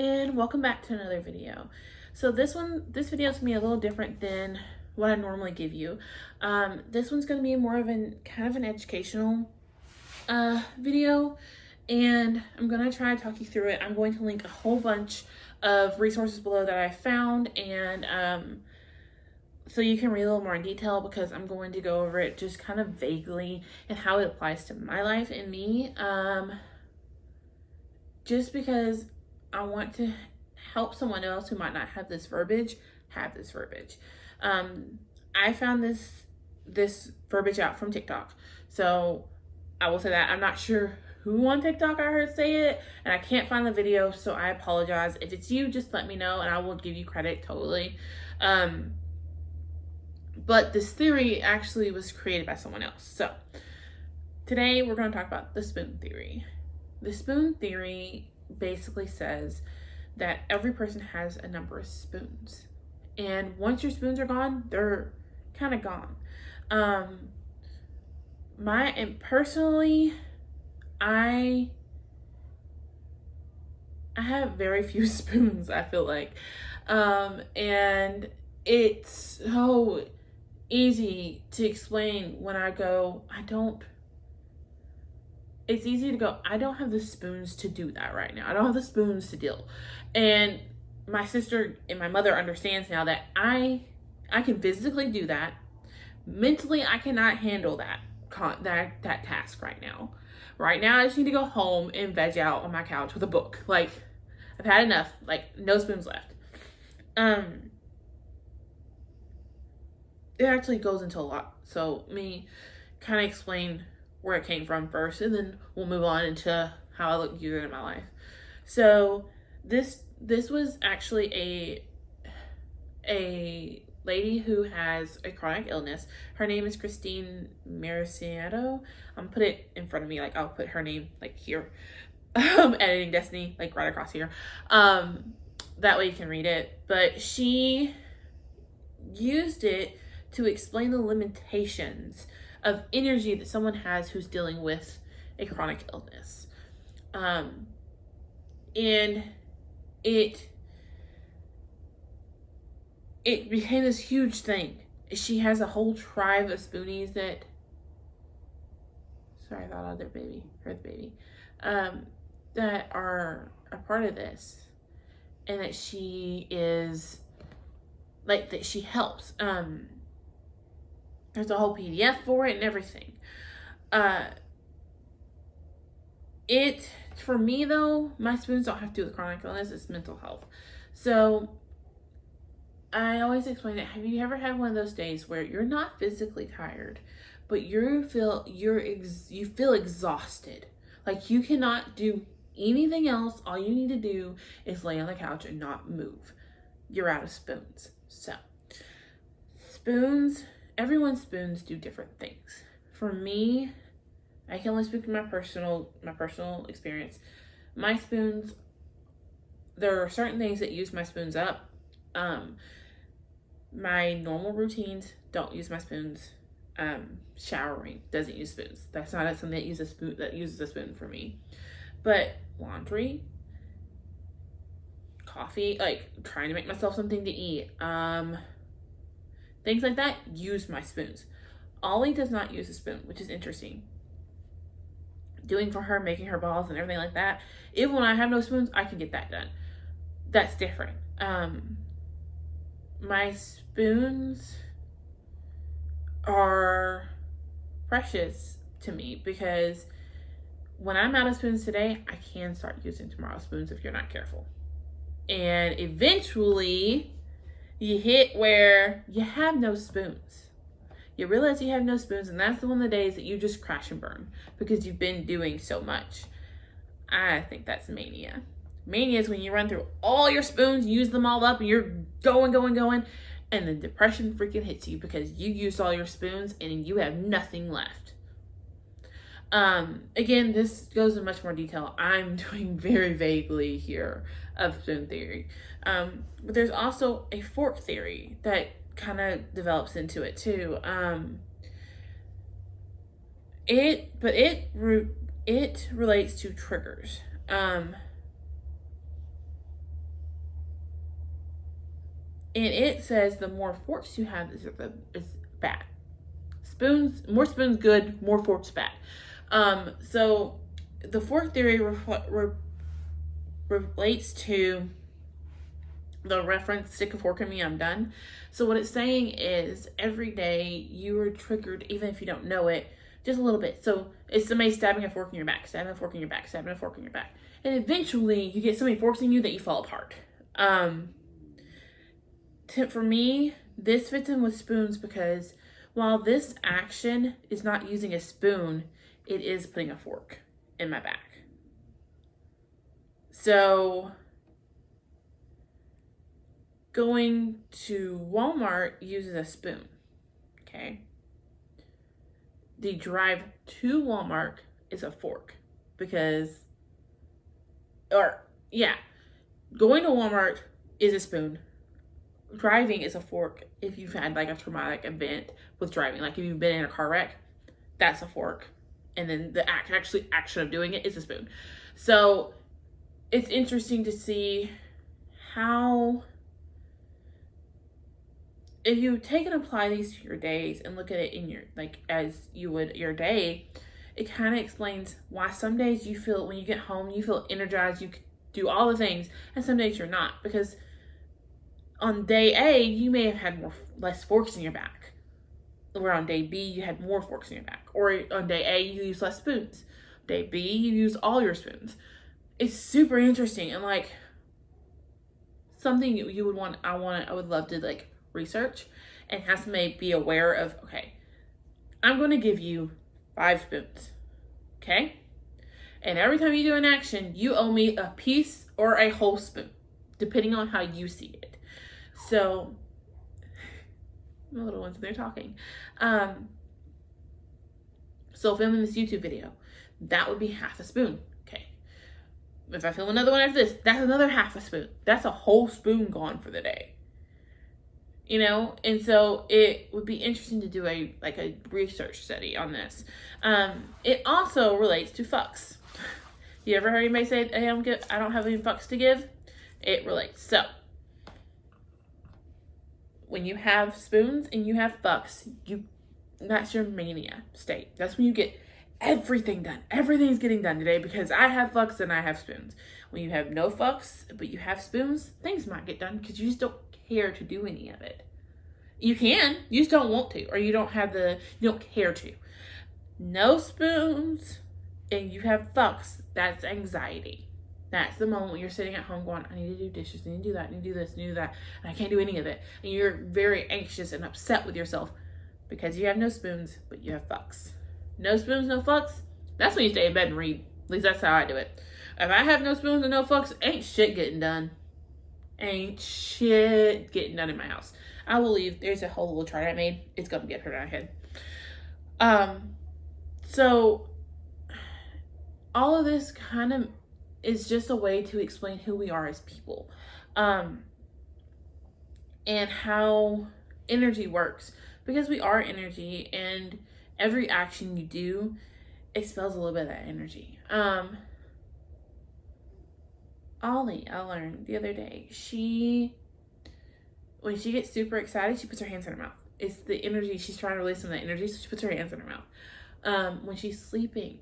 And welcome back to another video. So this video is gonna be a little different than what I normally give you. This one's gonna be more of kind of an educational video, and I'm gonna try to talk you through it. I'm going to link a whole bunch of resources below that I found, and so you can read a little more in detail, because I'm going to go over it just kind of vaguely and how it applies to my life and me. Just because I want to help someone else who might not have this verbiage have this verbiage. I found this verbiage out from TikTok, so I will say that I'm not sure who on TikTok I heard say it, and I can't find the video, so I apologize. If it's you, just let me know, and I will give you credit totally. But this theory actually was created by someone else. So today we're going to talk about the spoon theory. The spoon theory basically says that every person has a number of spoons, and once your spoons are gone, they're kind of gone. Personally, I have very few spoons, I feel like, and it's so easy to explain when I go, it's easy to go, I don't have the spoons to do that right now. I don't have the spoons to deal. And my sister and my mother understands now that I can physically do that. Mentally, I cannot handle that task right now. Right now, I just need to go home and veg out on my couch with a book. Like, I've had enough. Like, no spoons left. It actually goes into a lot. So, me kind of explain where it came from first, and then we'll move on into how I look using it in my life. So this was actually a lady who has a chronic illness. Her name is Christine Mariciano. I'm put it in front of me, like I'll put her name like here. Editing Destiny, like right across here. That way you can read it. But she used it to explain the limitations of energy that someone has who's dealing with a chronic illness. And it became this huge thing. She has a whole tribe of spoonies that, sorry about other baby, her baby, that are a part of this, and that she is, like, that she helps. There's a whole PDF for it and everything. For me though, my spoons don't have to do with chronic illness, it's mental health. So I always explain it. Have you ever had one of those days where you're not physically tired, but you feel exhausted? Like you cannot do anything else. All you need to do is lay on the couch and not move. You're out of spoons. So everyone's spoons do different things. For me, I can only speak to my personal experience. My spoons, there are certain things that use my spoons up. My normal routines don't use my spoons. Showering doesn't use spoons. That's not something that uses a spoon for me. But laundry, coffee, like trying to make myself something to eat, things like that use my spoons. Ollie does not use a spoon, which is interesting. Doing for her, making her balls and everything like that, even when I have no spoons, I can get that done. That's different. My spoons are precious to me, because when I'm out of spoons today, I can start using tomorrow's spoons if you're not careful. And eventually, you hit where you have no spoons. You realize you have no spoons, and that's one of the days that you just crash and burn because you've been doing so much. I think that's mania. Mania is when you run through all your spoons, use them all up, and you're going, and then depression freaking hits you because you used all your spoons and you have nothing left. Again, this goes in much more detail. I'm doing very vaguely here of spoon theory. But there's also a fork theory that kind of develops into it too. It relates to triggers. And it says the more forks you have is bad. More spoons good, more forks bad. So the fork theory relates to the reference stick a fork in me, I'm done. So what it's saying is every day you are triggered, even if you don't know it, just a little bit. So it's somebody stabbing a fork in your back, stabbing a fork in your back, stabbing a fork in your back. And eventually you get so many forks in you that you fall apart. For me, this fits in with spoons because while this action is not using a spoon, it is putting a fork in my back. So going to Walmart uses a spoon, okay? The drive to Walmart is a fork because, going to Walmart is a spoon. Driving is a fork if you've had like a traumatic event with driving. Like if you've been in a car wreck, that's a fork. And then the action of doing it is a spoon. So it's interesting to see how, if you take and apply these to your days and look at it in your, like as you would your day, it kind of explains why some days you feel, when you get home, you feel energized, you can do all the things, and some days you're not. Because on day A, you may have had less forks in your back. Where on day B, you had more forks in your back. Or on day A, you use less spoons. Day B, you use all your spoons. It's super interesting. And like, something you would want, I would love to like research and have somebody be aware of, okay, I'm going to give you 5 spoons. Okay? And every time you do an action, you owe me a piece or a whole spoon, depending on how you see it. So, my little ones, they're talking. So filming this YouTube video, that would be half a spoon. Okay. If I film another one after this, that's another half a spoon. That's a whole spoon gone for the day. You know? And so it would be interesting to do a research study on this. It also relates to fucks. You ever heard anybody say, hey, I don't have any fucks to give? It relates. So, when you have spoons and you have fucks, that's your mania state. That's when you get everything done. Everything's getting done today because I have fucks and I have spoons. When you have no fucks, but you have spoons, things might get done because you just don't care to do any of it. You can, you just don't want to, or you don't care to. No spoons and you have fucks, that's anxiety. That's the moment when you're sitting at home going, I need to do dishes, I need to do that, I need to do this, I need to do that, and I can't do any of it. And you're very anxious and upset with yourself because you have no spoons, but you have fucks. No spoons, no fucks, that's when you stay in bed and read. At least that's how I do it. If I have no spoons and no fucks, ain't shit getting done. Ain't shit getting done in my house. I will leave. There's a whole little chart I made. It's going to get her in my head. So, all of this kind of is just a way to explain who we are as people, and how energy works, because we are energy and every action you do expels a little bit of that energy. Ollie, I learned the other day, when she gets super excited, she puts her hands in her mouth. It's the energy, she's trying to release some of that energy, so she puts her hands in her mouth. When she's sleeping,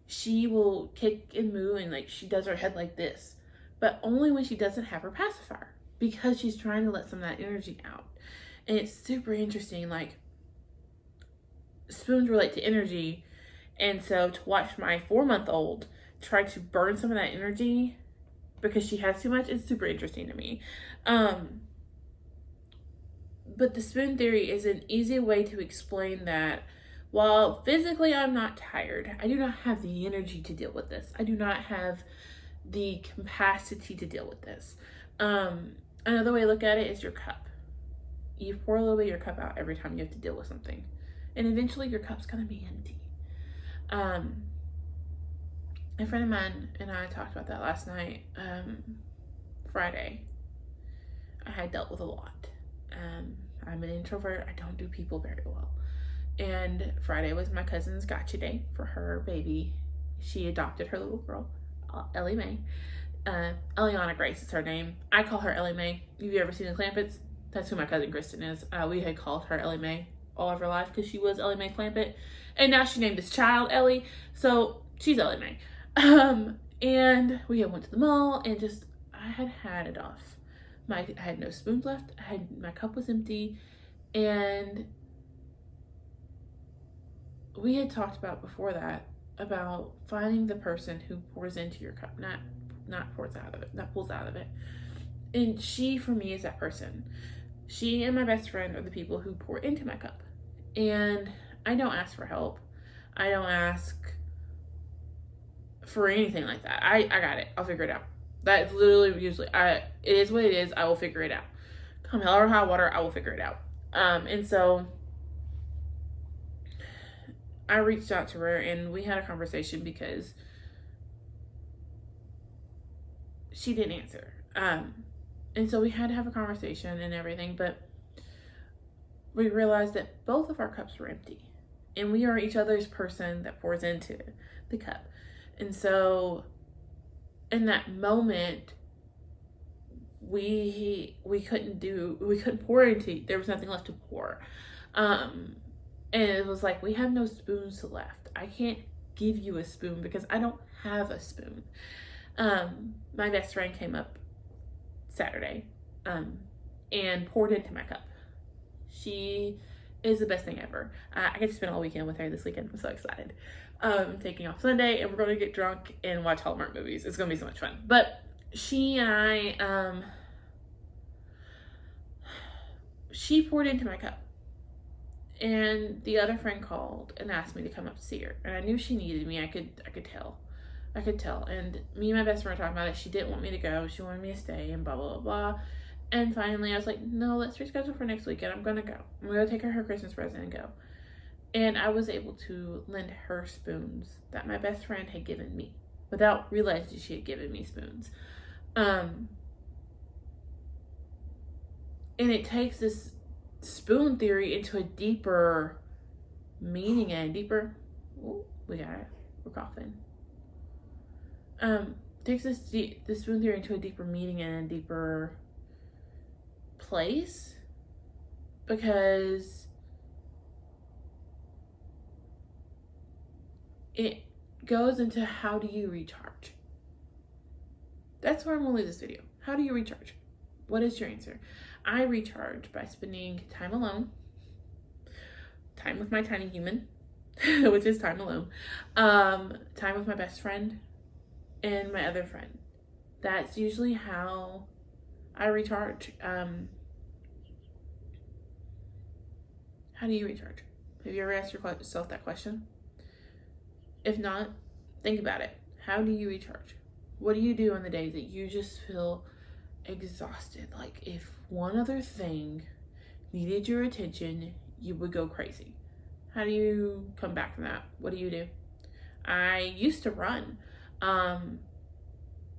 she will kick and move and like she does her head like this, but only when she doesn't have her pacifier, because she's trying to let some of that energy out. And it's super interesting, like spoons relate to energy. And so to watch my 4-month-old try to burn some of that energy because she has too much, it's super interesting to me. But the spoon theory is an easy way to explain that while physically I'm not tired, I do not have the energy to deal with this. I do not have the capacity to deal with this. Another way to look at it is your cup. You pour a little bit of your cup out every time you have to deal with something. And eventually your cup's gonna be empty. A friend of mine and I talked about that last night. Friday, I had dealt with a lot. I'm an introvert. I don't do people very well. And Friday was my cousin's gotcha day for her baby. She adopted her little girl, Ellie Mae. Eliana Grace is her name. I call her Ellie Mae. Have you ever seen the Clampets? That's who my cousin Kristen is. We had called her Ellie Mae all of her life because she was Ellie Mae Clampett. And now she named this child Ellie. So she's Ellie Mae. And we had went to the mall and just, I had it off. I had no spoons left. My cup was empty. And we had talked about before that, about finding the person who pours into your cup, not pours out of it, not pulls out of it. And she, for me, is that person. She and my best friend are the people who pour into my cup. And I don't ask for help. I don't ask for anything like that. I got it. I'll figure it out. That's literally usually, it is what it is. I will figure it out. Come hell or high water, I will figure it out. And so I reached out to her and we had a conversation because she didn't answer. And so we had to have a conversation and everything, but we realized that both of our cups were empty and we are each other's person that pours into the cup. And so in that moment, we couldn't pour into, there was nothing left to pour. And it was like, we have no spoons left. I can't give you a spoon because I don't have a spoon. My best friend came up Saturday and poured into my cup. She is the best thing ever. I get to spend all weekend with her this weekend. I'm so excited. I'm taking off Sunday and we're going to get drunk and watch Hallmark movies. It's going to be so much fun. But she and I, she poured into my cup. And the other friend called and asked me to come up to see her. And I knew she needed me. I could tell. I could tell. And me and my best friend were talking about it. She didn't want me to go. She wanted me to stay and blah, blah, blah, blah. And finally I was like, no, let's reschedule for next weekend. I'm going to go. I'm going to take her Christmas present and go. And I was able to lend her spoons that my best friend had given me without realizing she had given me spoons. And it takes this spoon theory into a deeper meaning and deeper, we're coughing. Takes this spoon theory into a deeper meaning and a deeper place, because it goes into how do you recharge. That's where I'm gonna leave this video. How do you recharge? What is your answer? I recharge by spending time alone, time with my tiny human, which is time alone, time with my best friend and my other friend. That's usually how I recharge. How do you recharge? Have you ever asked yourself that question? If not, think about it. How do you recharge? What do you do on the days that you just feel exhausted? Like if one other thing needed your attention, you would go crazy. How do you come back from that? What do you do? I used to run. I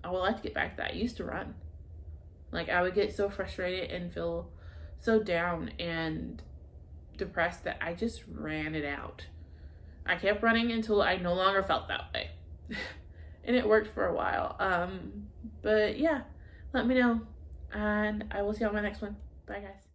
would like to get back to that. I used to run. Like I would get so frustrated and feel so down and depressed that I just ran it out. I kept running until I no longer felt that way. And it worked for a while. But yeah, let me know. And I will see you on my next one. Bye guys.